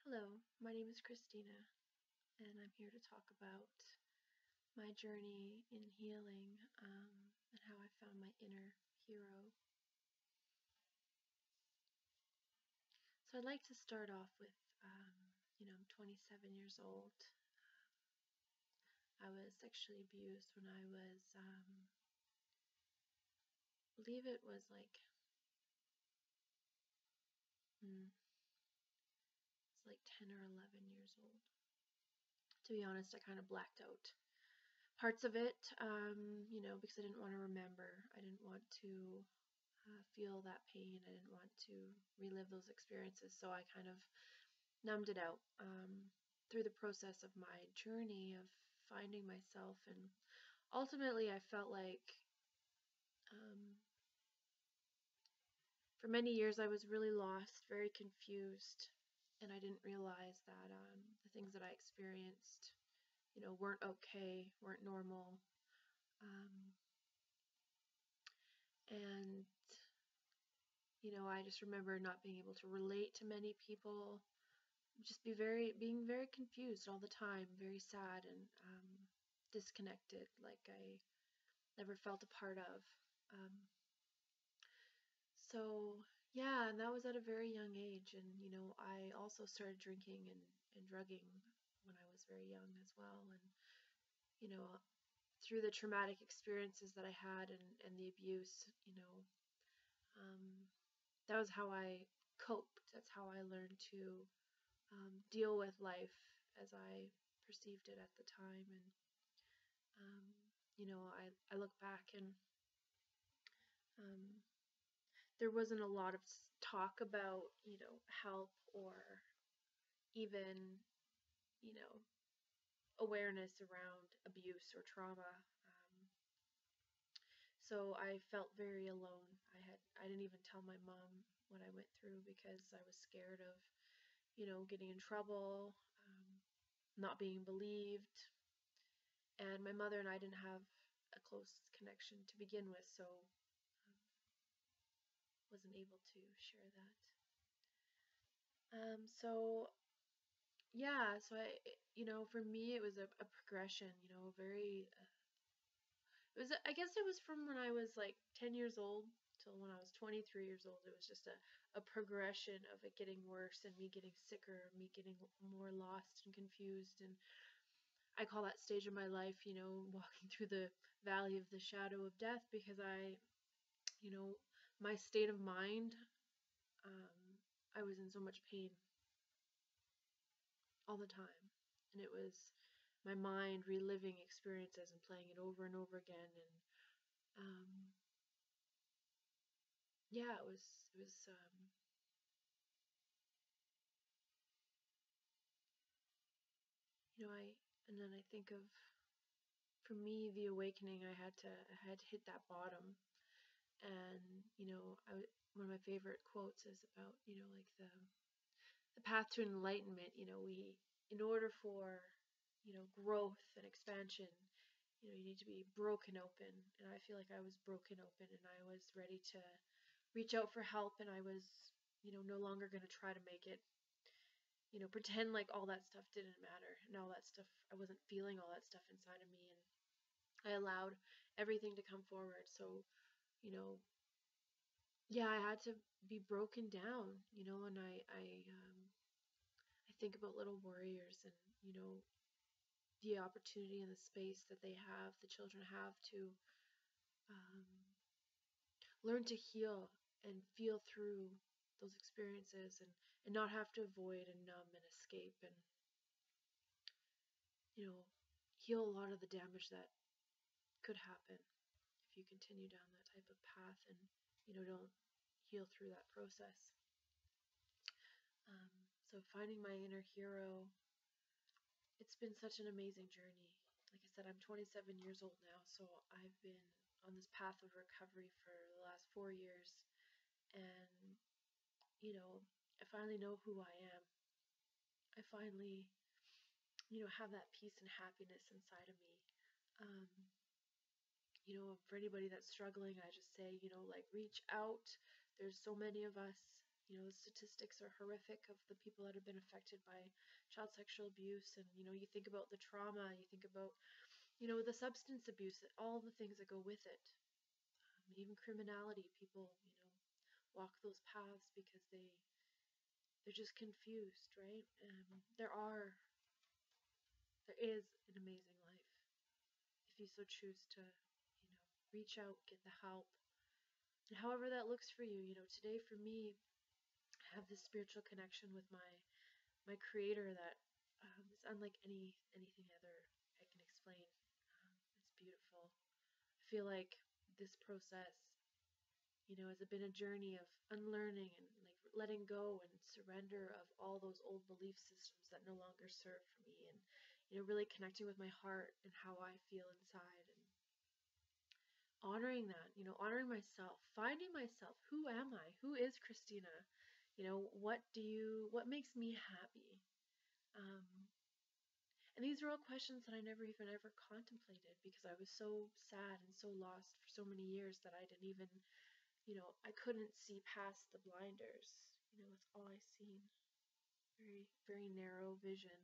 Hello, my name is Christina, and I'm here to talk about my journey in healing and how I found my inner hero. So I'd like to start off with, I'm 27 years old. I was sexually abused when I was, I believe it was it's like 10 or 11 years old. To be honest, I kind of blacked out parts of it, because I didn't want to remember. I didn't want to feel that pain. I didn't want to relive those experiences, so I kind of numbed it out through the process of my journey of finding myself. And ultimately, I felt like um, for many years I was really lost, very confused, and I didn't realize that the things that I experienced, weren't okay, weren't normal. Um, and I just remember not being able to relate to many people, just being very confused all the time, very sad and disconnected, like I never felt a part of. Um, so yeah, and that was at a very young age, and I also started drinking and drugging when I was very young as well, and you know through the traumatic experiences that I had and the abuse, um, that was how I coped. That's how I learned to deal with life as I perceived it at the time. And I look back and um, there wasn't a lot of talk about help or even you know awareness around abuse or trauma. So I felt very alone. I didn't even tell my mom what I went through because I was scared of getting in trouble, not being believed. And my mother and I didn't have a close connection to begin with, so wasn't able to share that. So yeah, so for me, it was a progression, very, I guess it was from when I was like 10 years old till when I was 23 years old. It was just a progression of it getting worse and me getting sicker, me getting more lost and confused. And I call that stage of my life, walking through the valley of the shadow of death, because you know, my state of mind, I was in so much pain all the time. And it was my mind reliving experiences and playing it over and over again. And yeah, and then I think of, for me, the awakening, I had to hit that bottom. And, one of my favorite quotes is about, like the path to enlightenment. In order for, growth and expansion, you need to be broken open. And I feel like I was broken open and I was ready to reach out for help, and I was, no longer going to try to make it, pretend like all that stuff didn't matter and all that stuff, I wasn't feeling all that stuff inside of me. And I allowed everything to come forward. So, you know, yeah, I had to be broken down, and I think about little warriors and, the opportunity and the space that the children have to um, learn to heal and feel through those experiences, and not have to avoid and numb and escape, and, heal a lot of the damage that could happen if you continue down that type of path and, don't heal through that process. So finding my inner hero, it's been such an amazing journey. Like I said, I'm 27 years old now, so I've been on this path of recovery for the last 4 years. And, I finally know who I am. I finally, have that peace and happiness inside of me. Um, for anybody that's struggling, I just say, like, reach out. There's so many of us. You know, the statistics are horrific of the people that have been affected by child sexual abuse. And, you know, you think about the trauma, you think about, you know, the substance abuse, all the things that go with it. Even criminality, people, you know, walk those paths because they're just confused, right? There is an amazing life if you so choose to, you know, reach out, get the help, and however that looks for you. You know, today for me, I have this spiritual connection with my creator that is unlike anything other I can explain. It's beautiful. I feel like this process, you know, has been a journey of unlearning and like letting go and surrender of all those old belief systems that no longer serve for me, and, you know, really connecting with my heart and how I feel inside, and honoring that, you know, honoring myself, finding myself. Who am I? Who is Christina? You know, what makes me happy? Um, and these are all questions that I never even ever contemplated because I was so sad and so lost for so many years that I didn't even, you know, I couldn't see past the blinders. You know, that's all I seen. Very, very narrow vision.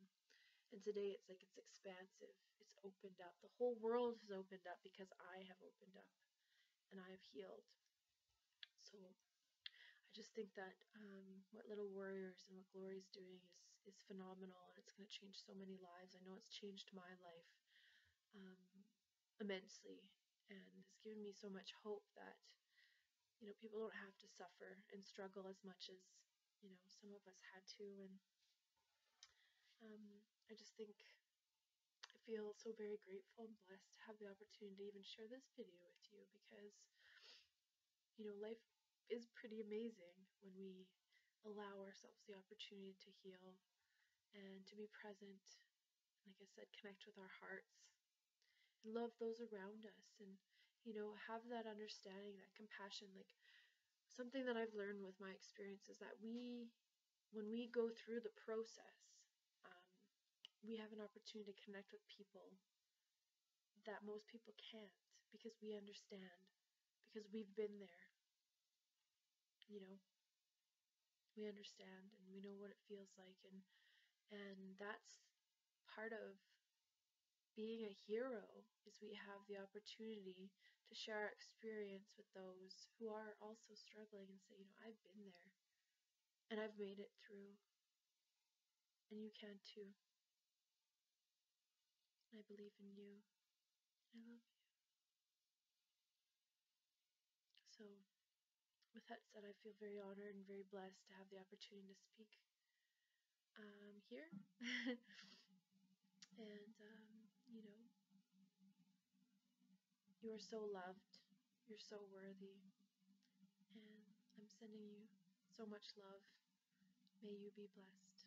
And today it's like it's expansive. It's opened up. The whole world has opened up because I have opened up and I have healed. So I just think that what Little Warriors and what Glory's doing is phenomenal, and it's going to change so many lives. I know it's changed my life um, immensely, and has given me so much hope that, you know, people don't have to suffer and struggle as much as, you know, some of us had to. And I just think I feel so very grateful and blessed to have the opportunity to even share this video with you, because, you know, life is pretty amazing when we allow ourselves the opportunity to heal and to be present. Like I said, connect with our hearts and love those around us, and, you know, have that understanding, that compassion. Like, something that I've learned with my experience is that when we go through the process, we have an opportunity to connect with people that most people can't, because we understand, because we've been there. You know, we understand and we know what it feels like, and that's part of being a hero, is we have the opportunity to share our experience with those who are also struggling and say, you know, I've been there and I've made it through, and you can too. I believe in you. I love you. So with that said, I feel very honored and very blessed to have the opportunity to speak here. And you know, you are so loved, you're so worthy, and I'm sending you so much love. May you be blessed.